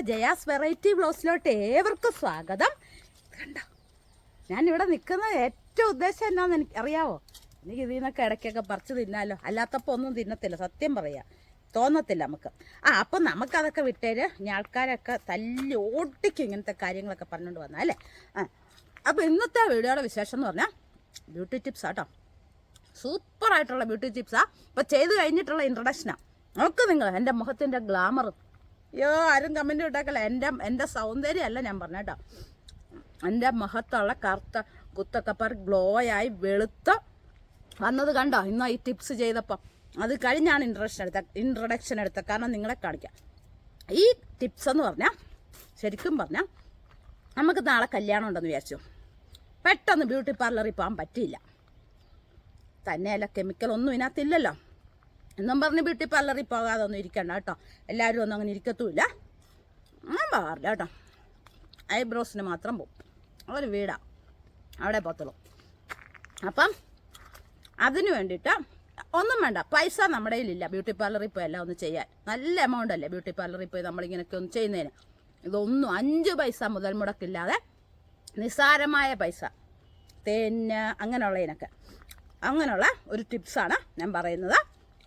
Jaya's variety ബ്ലോസിലോട്ട് ഏവർക്കും സ്വാഗതം. കണ്ടോ, ഞാനിവിടെ നിൽക്കുന്ന ഏറ്റവും ഉദ്ദേശം എന്നാന്ന് എനിക്ക് അറിയാവോ? എനിക്ക് ഇതിൽ നിന്നൊക്കെ ഇടയ്ക്കൊക്കെ പറിച്ച് തിന്നാലോ, അല്ലാത്തപ്പോൾ ഒന്നും തിന്നത്തില്ല, സത്യം പറയാ, തോന്നത്തില്ല നമുക്ക്. അപ്പം നമുക്കതൊക്കെ വിട്ടേര്. ഇനി ആൾക്കാരൊക്കെ തല്ലി ഓട്ടിക്കും ഇങ്ങനത്തെ കാര്യങ്ങളൊക്കെ പറഞ്ഞുകൊണ്ട് വന്നാൽ അല്ലേ. അപ്പോൾ ഇന്നത്തെ വീഡിയോയുടെ വിശേഷം എന്ന് പറഞ്ഞാൽ ബ്യൂട്ടി ടിപ്സ് ആട്ടോ. സൂപ്പറായിട്ടുള്ള ബ്യൂട്ടി ടിപ്സാണ്. അപ്പോൾ ചെയ്ത് കഴിഞ്ഞിട്ടുള്ള ഇൻട്രൊഡക്ഷനാണ്. നോക്ക് നിങ്ങൾ എൻ്റെ മുഖത്തിൻ്റെ ഗ്ലാമർ. അയ്യോ, ആരും കമൻറ്റ് ഇട്ടാക്കല്ല. എൻ്റെ സൗന്ദര്യമല്ല ഞാൻ പറഞ്ഞ കേട്ടോ. എൻ്റെ മുഖത്തുള്ള കറുത്ത കുത്തൊക്കെ ഗ്ലോ ആയി വെളുത്ത് വന്നത് കണ്ടോ ഇന്ന് ഈ ടിപ്സ് ചെയ്തപ്പം. അത് കഴിഞ്ഞാണ് ഇൻട്രൊഡക്ഷൻ എടുത്തത്. കാരണം നിങ്ങളെ കാണിക്കാം. ഈ ടിപ്സ് എന്ന് പറഞ്ഞാൽ ശരിക്കും പറഞ്ഞാൽ നമുക്ക് നാളെ കല്യാണം ഉണ്ടെന്ന് വിചാരിച്ചു. പെട്ടെന്ന് ബ്യൂട്ടി പാർലറിൽ പോകാൻ പറ്റിയില്ല. തന്നെയല്ല, കെമിക്കലൊന്നും ഇതിനകത്തില്ലല്ലോ എന്നും പറഞ്ഞ് ബ്യൂട്ടി പാർലറിൽ പോകാതെ ഒന്നും ഇരിക്കണ്ട കേട്ടോ. എല്ലാവരും ഒന്നും അങ്ങനെ ഇരിക്കത്തുമില്ല. ഞാൻ പോകാറില്ല കേട്ടോ. ഐബ്രോസിന് മാത്രം പോകും. ഒരു വീടാണ്, അവിടെ പോകത്തുള്ളൂ. അപ്പം അതിന് വേണ്ടിയിട്ട് ഒന്നും വേണ്ട, പൈസ നമ്മുടെ കയ്യിലില്ല ബ്യൂട്ടി പാർലറിൽ പോയി എല്ലാം ഒന്ന് ചെയ്യാൻ. നല്ല എമൗണ്ട് അല്ലേ ബ്യൂട്ടി പാർലറിൽ പോയി നമ്മളിങ്ങനെയൊക്കെ ഒന്ന് ചെയ്യുന്നതിന്. ഇതൊന്നും 5 പൈസ മുതൽ മുടക്കില്ലാതെ നിസ്സാരമായ പൈസ, തേന് അങ്ങനെയുള്ളതിനൊക്കെ, അങ്ങനെയുള്ള ഒരു ടിപ്സാണ് ഞാൻ പറയുന്നത്.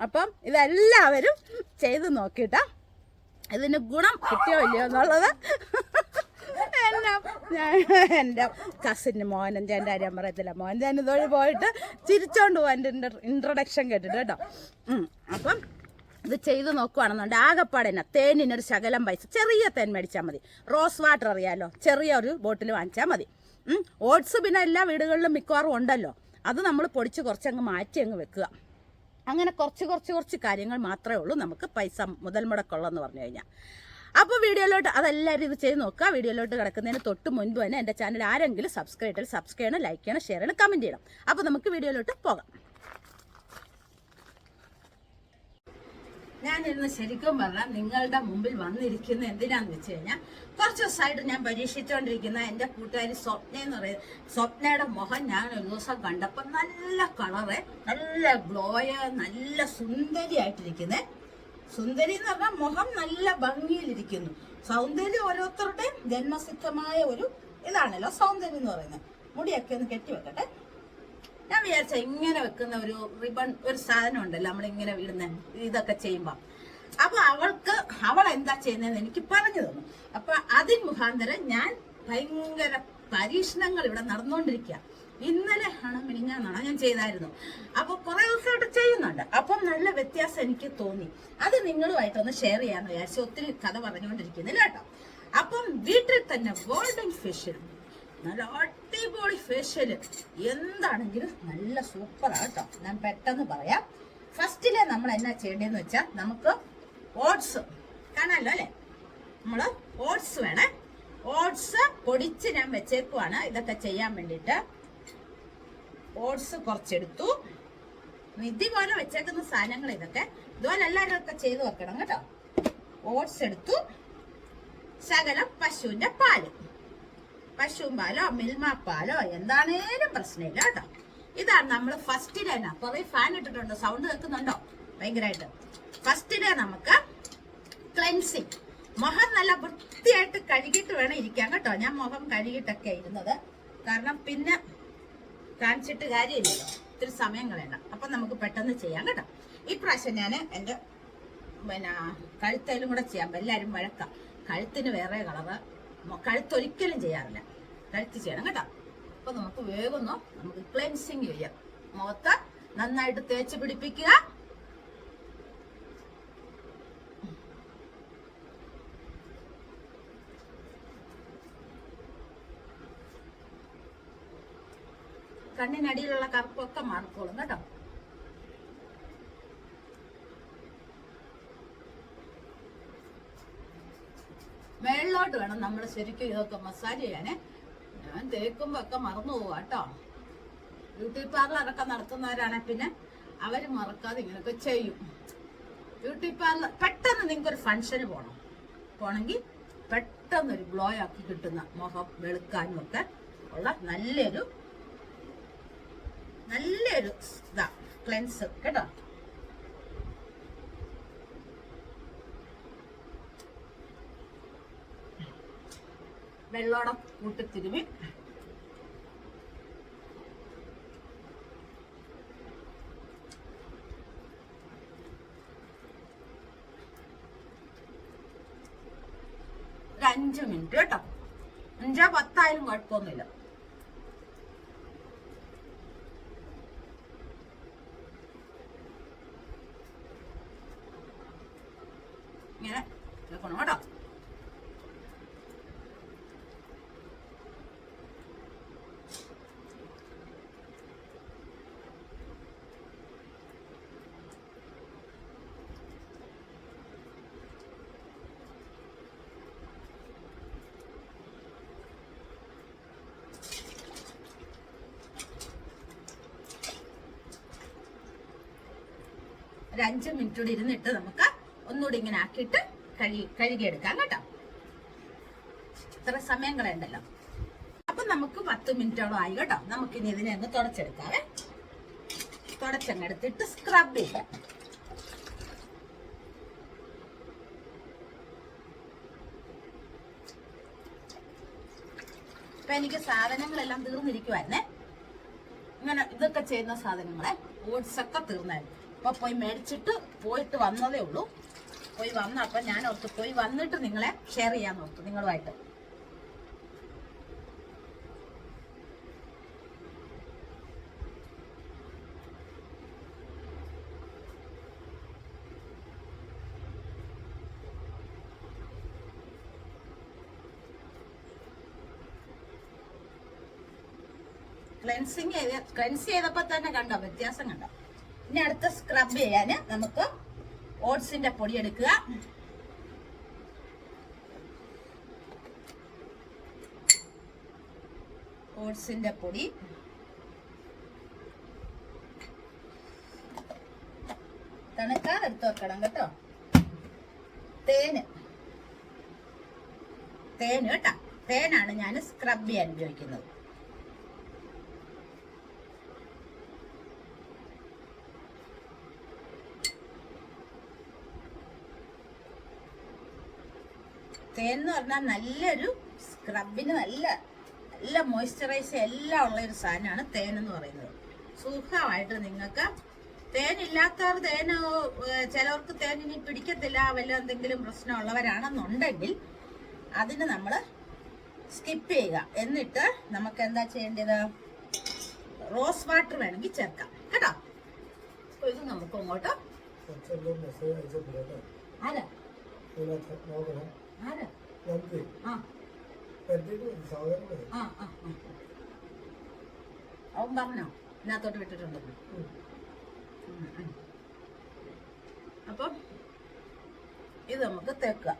അപ്പം ഇതെല്ലാവരും ചെയ്ത് നോക്കിയിട്ട് ഇതിന് ഗുണം കിട്ടിയോ ഇല്ലയോ എന്നുള്ളത് എൻ്റെ കസിന് മോഹനൻ്റെ എൻ്റെ കാര്യം പറയത്തില്ല. മോഹൻ്റെ ഞാൻ ഇതുവഴി പോയിട്ട് ചിരിച്ചോണ്ട് പോകും എൻ്റെ ഇൻട്രൊഡക്ഷൻ കേട്ടിട്ട് കേട്ടോ. അപ്പം ഇത് ചെയ്ത് നോക്കുകയാണെന്നുണ്ട് ആകെപ്പാടെന്നെ തേനിനൊരു ശകലം പൈസ, ചെറിയ തേൻ മേടിച്ചാൽ മതി. റോസ് വാട്ടർ അറിയാമല്ലോ, ചെറിയൊരു ബോട്ടിൽ വാങ്ങിച്ചാൽ മതി. ഓട്സ് പിന്നെ എല്ലാ വീടുകളിലും മിക്കവാറും ഉണ്ടല്ലോ. അത് നമ്മൾ പൊടിച്ച് കുറച്ചങ്ങ് മാറ്റി അങ്ങ് വെക്കുക. അങ്ങനെ കുറച്ച് കാര്യങ്ങൾ മാത്രമേ ഉള്ളൂ നമുക്ക് പൈസ മുതൽ മുടക്കുള്ളതെന്ന് പറഞ്ഞു കഴിഞ്ഞാൽ. അപ്പോൾ വീഡിയോയിലോട്ട് അതെല്ലാവരും ഇത് ചെയ്ത് നോക്കുക. വീഡിയോയിലോട്ട് കിടക്കുന്നതിന് തൊട്ട് മുൻപ് തന്നെ എൻ്റെ ചാനൽ ആരെങ്കിലും സബ്സ്ക്രൈബ് ചെയ്യണം, ലൈക്ക് ചെയ്യണം, ഷെയർ ചെയ്യണം, കമൻറ്റ് ചെയ്യണം. അപ്പോൾ നമുക്ക് വീഡിയോയിലോട്ട് പോകാം. ഞാനിന്ന് ശരിക്കും പറഞ്ഞാൽ നിങ്ങളുടെ മുമ്പിൽ വന്നിരിക്കുന്ന എന്തിനാന്ന് വെച്ച് കഴിഞ്ഞാൽ, കുറച്ച് ദിവസമായിട്ട് ഞാൻ പരീക്ഷിച്ചുകൊണ്ടിരിക്കുന്ന എൻ്റെ കൂട്ടുകാരി സ്വപ്ന എന്ന് പറയുന്നത്. സ്വപ്നയുടെ മുഖം ഞാൻ ഒരു ദിവസം കണ്ടപ്പോൾ നല്ല കളറ്, നല്ല ഗ്ലോയ, നല്ല സുന്ദരിയായിട്ടിരിക്കുന്നത്. സുന്ദരി എന്ന് പറഞ്ഞാൽ മുഖം നല്ല ഭംഗിയിലിരിക്കുന്നു. സൗന്ദര്യം ഓരോരുത്തരുടെയും ജന്മസിദ്ധമായ ഒരു ഇതാണല്ലോ സൗന്ദര്യം എന്ന് പറയുന്നത്. മുടിയൊക്കെ ഒന്ന് കെട്ടിവെക്കട്ടെ. ഞാൻ വിചാരിച്ച ഇങ്ങനെ വെക്കുന്ന ഒരു റിബൺ, ഒരു സാധനം ഉണ്ടല്ലോ നമ്മളിങ്ങനെ ഇടുന്ന ഇതൊക്കെ ചെയ്യുമ്പോൾ. അപ്പൊ അവൾ എന്താ ചെയ്യുന്നതെന്ന് എനിക്ക് പറഞ്ഞു തന്നു. അപ്പൊ അതിന് മുഖാന്തരം ഞാൻ ഭയങ്കര പരീക്ഷണങ്ങൾ ഇവിടെ നടന്നുകൊണ്ടിരിക്കുക. ഇന്നലെ മിനിഞ്ഞാന്നാണ് ഞാൻ ചെയ്തായിരുന്നു. അപ്പൊ കുറെ ദിവസമായിട്ട് ചെയ്യുന്നുണ്ട്. അപ്പം നല്ല വ്യത്യാസം എനിക്ക് തോന്നി. അത് നിങ്ങളുമായിട്ടൊന്ന് ഷെയർ ചെയ്യാന്ന് വിചാരിച്ചു. ഒത്തിരി കഥ പറഞ്ഞുകൊണ്ടിരിക്കുന്നില്ല കേട്ടോ. അപ്പം വീട്ടിൽ തന്നെ ഗോൾഡൻ ഫേഷ്യൽ, നല്ല അടിപൊളി ഫേഷ്യല് എന്താണെങ്കിലും നല്ല സൂപ്പറാണ് കേട്ടോ. ഞാൻ പെട്ടെന്ന് പറയാം. ഫസ്റ്റിലെ നമ്മൾ എന്നാ ചെയ്യേണ്ടതെന്ന് വെച്ചാൽ, നമുക്ക് ഓട്സ് കാണാമല്ലോ അല്ലെ, നമ്മള് ഓട്സ് വേണേ. ഓട്സ് പൊടിച്ച് ഞാൻ വെച്ചേക്കുവാണ് ഇതൊക്കെ ചെയ്യാൻ വേണ്ടിയിട്ട്. ഓട്സ് കുറച്ചെടുത്തു. നിധി പോലെ വെച്ചേക്കുന്ന സാധനങ്ങൾ ഇതൊക്കെ. ഇതുപോലെ എല്ലാവരും ഒക്കെ ചെയ്ത് വെക്കണം കേട്ടോ. ഓട്സ് എടുത്തു, ശകലം പശുവിന്റെ പാല്, പശുവും പാലോ മിൽമ പാലോ എന്താണേലും പ്രശ്നമില്ല കേട്ടോ. ഇതാണ് നമ്മൾ ഫസ്റ്റ് ഡേ. കുറെ ഫാൻ ഇട്ടിട്ടുണ്ട്, സൗണ്ട് കേൾക്കുന്നുണ്ടോ ഭയങ്കരമായിട്ട്. ഫസ്റ്റ് ഡേ നമുക്ക് ക്ലെൻസിങ്. മുഖം നല്ല വൃത്തിയായിട്ട് കഴുകിയിട്ട് വേണം ഇരിക്കാൻ കേട്ടോ. ഞാൻ മുഖം കഴുകിയിട്ടൊക്കെ ഇരുന്നത്, കാരണം പിന്നെ കാണിച്ചിട്ട് കാര്യമില്ലല്ലോ, ഒത്തിരി സമയം കളയണ്ട. അപ്പം നമുക്ക് പെട്ടെന്ന് ചെയ്യാം കേട്ടോ. ഇപ്രാവശ്യം ഞാൻ എൻ്റെ കഴുത്തേലും കൂടെ ചെയ്യാം. എല്ലാവരും വഴക്കാം, കഴുത്തിന് വേറെ കളറ്, കഴുത്തൊരിക്കലും ചെയ്യാറില്ല, കഴുത്ത് ചെയ്യണം കേട്ടോ. അപ്പൊ നമുക്ക് വേഗം നമുക്ക് ക്ലെൻസിങ് ചെയ്യാം. മുഖത്ത് നന്നായിട്ട് തേച്ച് പിടിപ്പിക്കുക. കണ്ണിനടിയിലുള്ള കറുപ്പൊക്കെ മാറിക്കോളും കേട്ടോ. മേളിലോട്ട് വേണം നമ്മൾ ശരിക്കും ഇതൊക്കെ മസാജ് ചെയ്യാനേ. ഞാൻ തേക്കുമ്പോ ഒക്കെ മറന്നു പോവാ കേട്ടോ. ബ്യൂട്ടി പാർലറൊക്കെ നടത്തുന്നവരാണെ പിന്നെ അവര് മറക്കാതെ ഇങ്ങനെയൊക്കെ ചെയ്യും. ബ്യൂട്ടി പാർലർ പെട്ടെന്ന് നിങ്ങൾക്കൊരു ഫംഗ്ഷന് പോണെങ്കിൽ പെട്ടെന്നൊരു ഗ്ലോ ആക്കി കിട്ടുന്ന, മുഖം വെളുക്കാനും ഒക്കെ ഉള്ള നല്ലൊരു ഇതാ ക്ലെൻസ് കേട്ടോ. വെള്ളോടെ കൂട്ടി തിരുമി ഒരു 5 മിനിറ്റ് കേട്ടോ. 5-10 കുഴപ്പമൊന്നുമില്ല. ഇങ്ങനെ വെക്കണം കേട്ടോ. ഒരു 5 മിനിറ്റ് കൂടി ഇരുന്നിട്ട് നമുക്ക് ഒന്നുകൂടി ഇങ്ങനെ ആക്കിയിട്ട് കഴുകിയെടുക്കാം കേട്ടോ. ഇത്ര സമയം കളയണ്ടല്ലോ. അപ്പൊ നമുക്ക് 10 മിനിറ്റോളം ആയി കേട്ടോ. നമുക്കിനി ഇതിനെ ഒന്ന് തുടച്ചെടുക്കാവേ. തുടച്ചങ്ങെടുത്തിട്ട് സ്ക്രബ് ചെയ്യാം. ഇപ്പൊ എനിക്ക് സാധനങ്ങളെല്ലാം തീർന്നിരിക്കുവായിരുന്നേ. ഇങ്ങനെ ഇതൊക്കെ ചെയ്യുന്ന സാധനങ്ങളെ ഓട്സ് ഒക്കെ തീർന്നായിരുന്നു. അപ്പൊ പോയി മേടിച്ചിട്ട് പോയിട്ട് വന്നതേ ഉള്ളൂ. പോയി വന്നപ്പോ ഞാൻ ഓർത്ത് പോയി വന്നിട്ട് നിങ്ങളെ ഷെയർ ചെയ്യാൻ ഓർത്തു നിങ്ങളുമായിട്ട്. ക്ലെൻസ് ചെയ്തപ്പോ തന്നെ കണ്ടോ വ്യത്യാസം കണ്ടോ. ഇനി അടുത്ത സ്ക്രബ് ചെയ്യാന് നമുക്ക് ഓട്സിന്റെ പൊടി എടുക്കുക. ഓട്സിന്റെ പൊടി തണുക്കാതെ എടുത്ത് വെക്കണം കേട്ടോ. തേന് കേട്ടോ. തേനാണ് ഞാൻ സ്ക്രബ് ചെയ്യാൻ ഉപയോഗിക്കുന്നത്. തേൻ എന്ന് പറഞ്ഞാൽ നല്ലൊരു സ്ക്രബിന് നല്ല മോയ്സ്ചറൈസ് എല്ലാം ഉള്ള ഒരു സാധനമാണ് തേൻ എന്ന് പറയുന്നത്. സുഖമായിട്ട് നിങ്ങൾക്ക് തേനില്ലാത്തവർ ചിലവർക്ക് തേൻ ഇനി പിടിക്കത്തില്ല, വല്ല എന്തെങ്കിലും പ്രശ്നമുള്ളവരാണെന്നുണ്ടെങ്കിൽ അതിന് നമ്മൾ സ്കിപ്പ് ചെയ്യുക. എന്നിട്ട് നമുക്ക് എന്താ ചെയ്യേണ്ടത്, റോസ് വാട്ടർ വേണമെങ്കിൽ ചേർക്കാം കേട്ടോ. ഇത് നമുക്ക് അങ്ങോട്ട് ആരാ അവൻ പറഞ്ഞോ ഇതിനകത്തോട്ട് വിട്ടിട്ടുണ്ടെന്ന്. അപ്പം ഇത് നമുക്ക് തേക്കുക.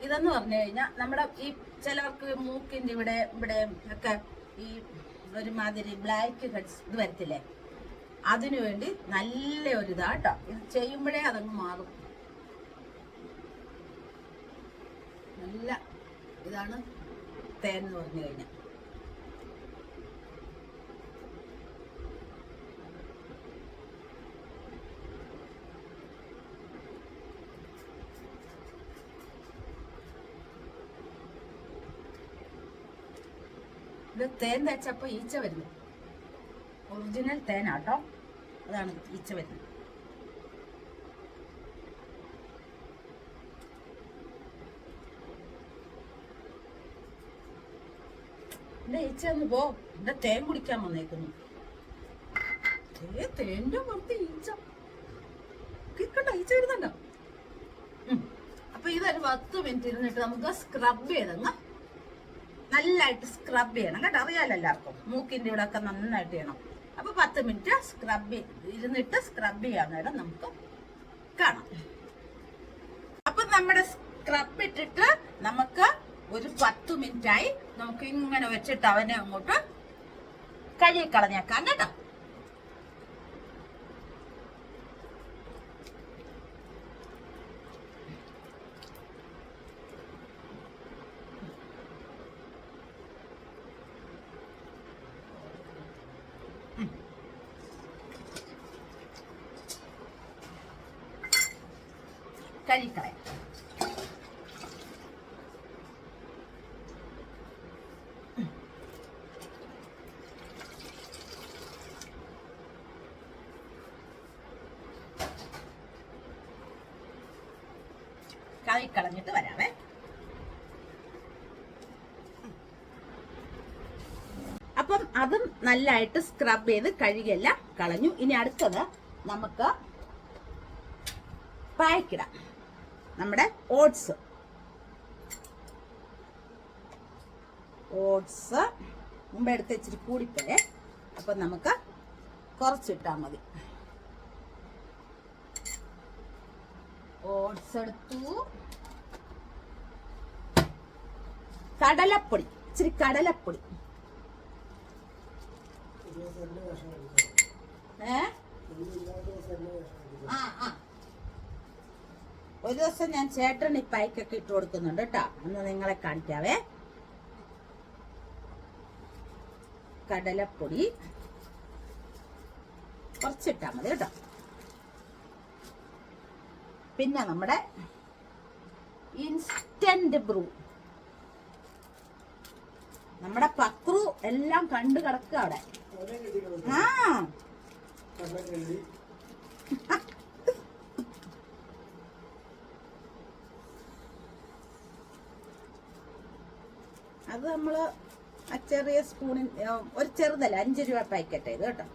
ഇതെന്ന് പറഞ്ഞു കഴിഞ്ഞാൽ നമ്മുടെ ഈ ചിലവർക്ക് മൂക്കിന്റെ ഇവിടെ ഒക്കെ ഈ ഒരുമാതിരി ബ്ലാക്ക് ഹെഡ്സ് ഇത് വരത്തില്ലേ, അതിനു വേണ്ടി നല്ല ഒരു ഇതാട്ടോ. ഇത് ചെയ്യുമ്പോഴേ അതങ്ങ് മാറും. നല്ല ഇതാണ് തേൻ എന്ന് പറഞ്ഞു കഴിഞ്ഞാൽ. ഇത് തേൻ തേച്ചപ്പോ ഈച്ച വരുന്നു. ഒറിജിനൽ തേനാട്ടോ, അതാണ് ഈച്ച വരുന്നത്. എന്റെ ഈച്ച ഒന്ന് പോ, എന്റെ തേൻ കുടിക്കാൻ വന്നേക്കുന്നു. തേന്റെ പുറത്ത് ഈച്ച കിക്കട്ടോ, ഈച്ച വരുന്നുണ്ടോ? അപ്പൊ ഇതൊരു 10 മിനിറ്റ് ഇരുന്നിട്ട് നമുക്ക് സ്ക്രബ് ചെയ്തങ്ങ് നല്ലതായിട്ട് സ്ക്രബ് ചെയ്യണം കേട്ടോ. അറിയാലോ എല്ലാവർക്കും, മൂക്കിന്റെ ഇവിടെ ഒക്കെ നന്നായിട്ട് ചെയ്യണം. അപ്പൊ 10 മിനിറ്റ് ഇരുന്നിട്ട് സ്ക്രബ് ചെയ്യാൻ നേരം നമുക്ക് കാണാം. അപ്പൊ നമ്മുടെ സ്ക്രബ് ഇട്ടിട്ട് നമുക്ക് ഒരു 10 മിനിറ്റായി. നമുക്ക് ഇങ്ങനെ വെച്ചിട്ട് അവനെ അങ്ങോട്ട് കഴുകി കളഞ്ഞേക്കാം കേട്ടോ. കഴുകിക്കളയാം. കഴുകിക്കളഞ്ഞിട്ട് വരാവേ. അപ്പം അതും നല്ലതായിട്ട് സ്ക്രബ് ചെയ്ത് കഴുകിയെല്ലാം കളഞ്ഞു. ഇനി അടുത്തത് നമുക്ക് പായ്ക്കിടാം. നമ്മുടെ ഓട്സ് മുമ്പ് എടുത്ത് ഇച്ചിരി കൂടിപ്പോയേ, അപ്പൊ നമുക്ക് കുറച്ചിട്ടാൽ മതി. ഓട്സ് എടുത്തു. കടലപ്പൊടി, ഇച്ചിരി കടലപ്പൊടി. ഒരു ദിവസം ഞാൻ ചേട്ടൻ ഈ പായ്ക്കൊക്കെ ഇട്ട് കൊടുക്കുന്നുണ്ട് കേട്ടോ, ഒന്ന് നിങ്ങളെ കാണിക്കാവേ. കടലപ്പൊടി കുറച്ചിട്ടാ മതി കേട്ടോ. പിന്നെ നമ്മുടെ ഇൻസ്റ്റന്റ് ബ്രൂ, നമ്മുടെ പക്രു എല്ലാം കണ്ടു കിടക്കുക അവിടെ. അത് നമ്മള് ആ ചെറിയ സ്പൂണിൽ ഒരു ചെറുതല്ല, 5 രൂപ പാക്കറ്റ് ഇത് കേട്ടോ.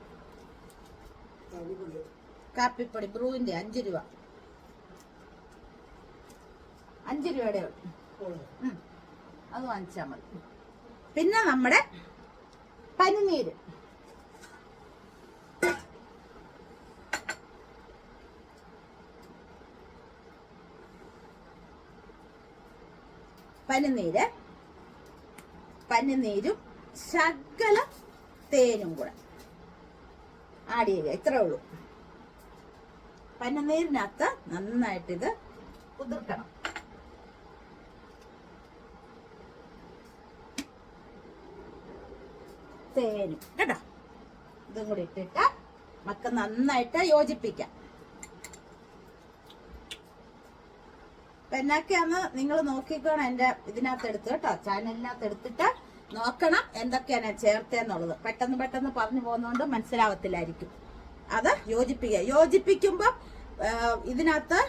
കാപ്പിപ്പൊടി ബ്രൂവിന്റെ 5 രൂപ, 5 രൂപയുടെ അത് വാങ്ങിച്ചാൽ മതി. പിന്നെ നമ്മുടെ പനിനീര്, പനിനീരും ശകല തേനും കൂടെ ആഡ് ചെയ്യുക. ഇത്രേ ഉള്ളൂ. പനിനീരിനകത്ത് നന്നായിട്ട് ഇത് കുതിർക്കണം. തേനും കേട്ടോ, ഇതും കൂടി ഇട്ടിട്ട് നമുക്ക് നന്നായിട്ട് യോജിപ്പിക്കാം. എന്നൊക്കെയാന്ന് നിങ്ങൾ നോക്കിക്കോണം. എന്റെ ഇതിനകത്ത് എടുത്ത് കേട്ടോ, ചാനലിനകത്ത് എടുത്തിട്ട് നോക്കണം എന്തൊക്കെയാണ് ഞാൻ ചേർത്തേന്നുള്ളത്. പെട്ടെന്ന് പറഞ്ഞു പോകുന്നതുകൊണ്ട് മനസ്സിലാവത്തില്ലായിരിക്കും. അത് യോജിപ്പിക്കുമ്പോ ഇതിനകത്ത്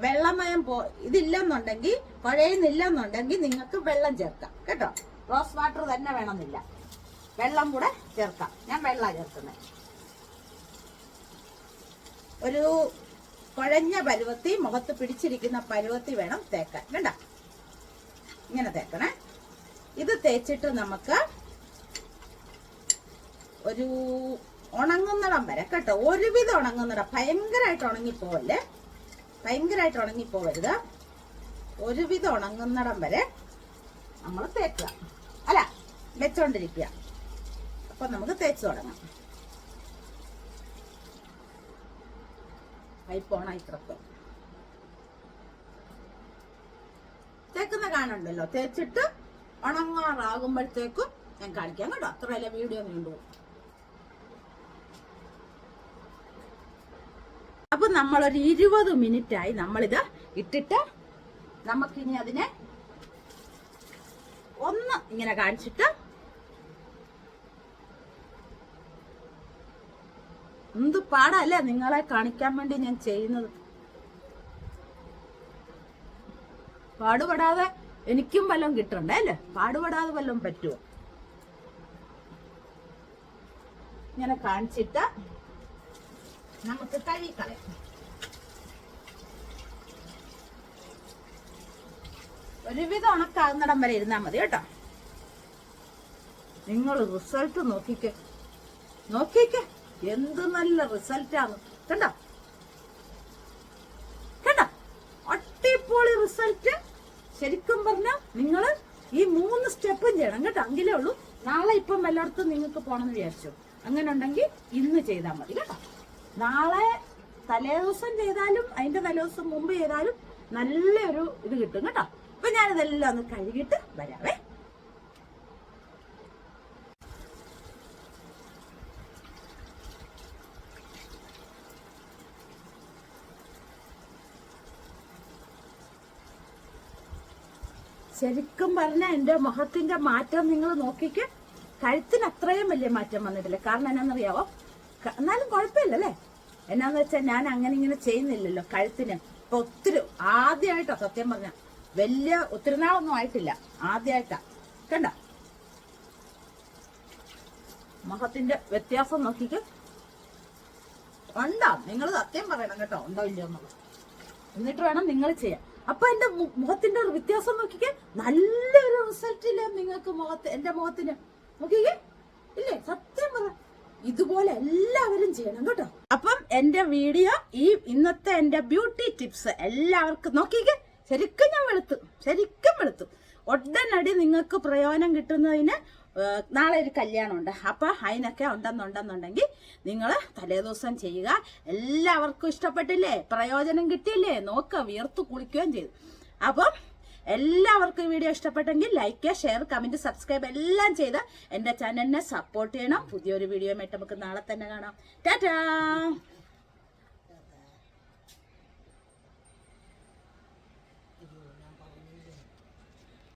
വെള്ളമയം ഇതില്ലെന്നുണ്ടെങ്കിൽ, കുഴയുന്നില്ലെന്നുണ്ടെങ്കിൽ നിങ്ങൾക്ക് വെള്ളം ചേർക്കാം കേട്ടോ. റോസ് വാട്ടർ തന്നെ വേണമെന്നില്ല, വെള്ളം കൂടെ ചേർക്കാം. ഞാൻ വെള്ളം ചേർക്കുന്നത്. ഒരു കുഴഞ്ഞ പരുവത്തി, മുഖത്ത് പിടിച്ചിരിക്കുന്ന പരുവത്തി വേണം തേക്കാൻ വേണ്ട. ഇങ്ങനെ തേക്കണേ. ഇത് തേച്ചിട്ട് നമുക്ക് ഒരു ഉണങ്ങുന്നിടം വരെ കേട്ടോ, ഒരുവിധം ഉണങ്ങുന്നിടം, ഭയങ്കരമായിട്ട് ഉണങ്ങിപ്പോവരുത്. ഒരുവിധം ഉണങ്ങുന്നിടം വരെ നമ്മൾ തേക്കുക, അല്ല വെച്ചോണ്ടിരിക്കുക. അപ്പൊ നമുക്ക് തേച്ച് തുടങ്ങാം. ഇത്രക്കും തേക്കുന്ന കാണുണ്ടല്ലോ. തേച്ചിട്ട് ഉണങ്ങാറാകുമ്പോഴത്തേക്കും ഞാൻ കാണിക്കാം കേട്ടോ. അത്രയല്ല വീഡിയോ നീണ്ടു. അപ്പൊ നമ്മളൊരു 20 മിനിറ്റായി നമ്മളിത് ഇട്ടിട്ട്, നമുക്കിനി അതിനെ ഒന്ന് ഇങ്ങനെ കാണിച്ചിട്ട്, എന്ത് പാടല്ലേ നിങ്ങളെ കാണിക്കാൻ വേണ്ടി ഞാൻ ചെയ്യുന്നത്. പാടുപെടാതെ എനിക്കും വല്ലതും കിട്ടണ്ടേ അല്ലേ? പാടുപെടാതെ വല്ലതും പറ്റുമോ? ഇങ്ങനെ കാണിച്ചിട്ട് നമുക്ക് കഴുകിക്കളയാം. ഒരുവിധം ഉണക്കാകുന്നിടം വരെ ഇരുന്നാ മതി കേട്ടോ. നിങ്ങൾ റിസൾട്ട് നോക്കിക്കേ, എന്ത് നല്ല റിസൾട്ടാണ്. കണ്ടോ അടിപൊളി റിസൾട്ട്. ശരിക്കും പറഞ്ഞാൽ നിങ്ങൾ ഈ 3 സ്റ്റെപ്പും ചെയ്യണം കേട്ടോ, എങ്കിലേ ഉള്ളൂ. നാളെ ഇപ്പം എല്ലായിടത്തും നിങ്ങൾക്ക് പോകണമെന്ന് വിചാരിച്ചു, അങ്ങനെ ഉണ്ടെങ്കിൽ ഇന്ന് ചെയ്താൽ മതി കേട്ടോ. നാളെ തലേദിവസം ചെയ്താലും അതിന്റെ തലേദിവസം മുമ്പ് ചെയ്താലും നല്ലൊരു ഇത് കിട്ടും കേട്ടോ. അപ്പൊ ഞാനിതെല്ലാം ഒന്ന് കഴുകിയിട്ട് വരാവേ. ശരിക്കും പറഞ്ഞ എന്റെ മുഖത്തിന്റെ മാറ്റം നിങ്ങൾ നോക്കിക്ക്. കഴുത്തിന് അത്രയും വലിയ മാറ്റം വന്നിട്ടില്ല. കാരണം എന്നാന്നറിയാവോ? എന്നാലും കുഴപ്പമില്ലല്ലേ. എന്നാന്ന് വെച്ചാൽ ഞാൻ അങ്ങനെ ഇങ്ങനെ ചെയ്യുന്നില്ലല്ലോ കഴുത്തിന്. ഇപ്പൊ ഒത്തിരി ആദ്യമായിട്ടാ സത്യം പറഞ്ഞ, വലിയ ഒത്തിരി നാളൊന്നും ആയിട്ടില്ല, ആദ്യമായിട്ടാ. കണ്ട മുഖത്തിന്റെ വ്യത്യാസം നോക്കിക്ക്. ഉണ്ടോ? നിങ്ങൾ സത്യം പറയണം കേട്ടോ, ഉണ്ടോ ഇല്ലയോ എന്നുള്ളത്. എന്നിട്ട് വേണം നിങ്ങൾ ചെയ്യാൻ. അപ്പൊ എന്റെ മുഖത്തിന്റെ ഒരു വ്യത്യാസം നോക്കിക്കേ. നല്ലൊരു റിസൾട്ട് ഇല്ലേ നിങ്ങൾക്ക് എന്റെ മുഖത്തിന്? നോക്കിക്കേ ഇല്ലേ? സത്യം പറ, ഇതുപോലെ എല്ലാവരും ചെയ്യണം കേട്ടോ. അപ്പം എന്റെ വീഡിയോ, ഈ ഇന്നത്തെ എന്റെ ബ്യൂട്ടി ടിപ്സ് എല്ലാവർക്കും നോക്കിക്കേ. ശരിക്കും ഞാൻ വെളുത്തു. ഉടനടി നിങ്ങൾക്ക് പ്രയോജനം കിട്ടുന്നതിന് നാളെ ഒരു കല്യാണം ഉണ്ട്. അപ്പൊ അതിനൊക്കെ ഉണ്ടെന്നുണ്ടെങ്കിൽ നിങ്ങൾ തലേദിവസം ചെയ്യുക. എല്ലാവർക്കും ഇഷ്ടപ്പെട്ടില്ലേ? പ്രയോജനം കിട്ടിയില്ലേ? നോക്കുക, വിയർത്ത് കുളിക്കുകയും ചെയ്തു. അപ്പം എല്ലാവർക്കും ഈ വീഡിയോ ഇഷ്ടപ്പെട്ടെങ്കിൽ ലൈക്ക്, ഷെയർ, കമന്റ്, സബ്സ്ക്രൈബ് എല്ലാം ചെയ്ത് എന്റെ ചാനലിനെ സപ്പോർട്ട് ചെയ്യണം. പുതിയൊരു വീഡിയോ ആയിട്ട് നമുക്ക് നാളെ തന്നെ കാണാം. ടാറ്റാ.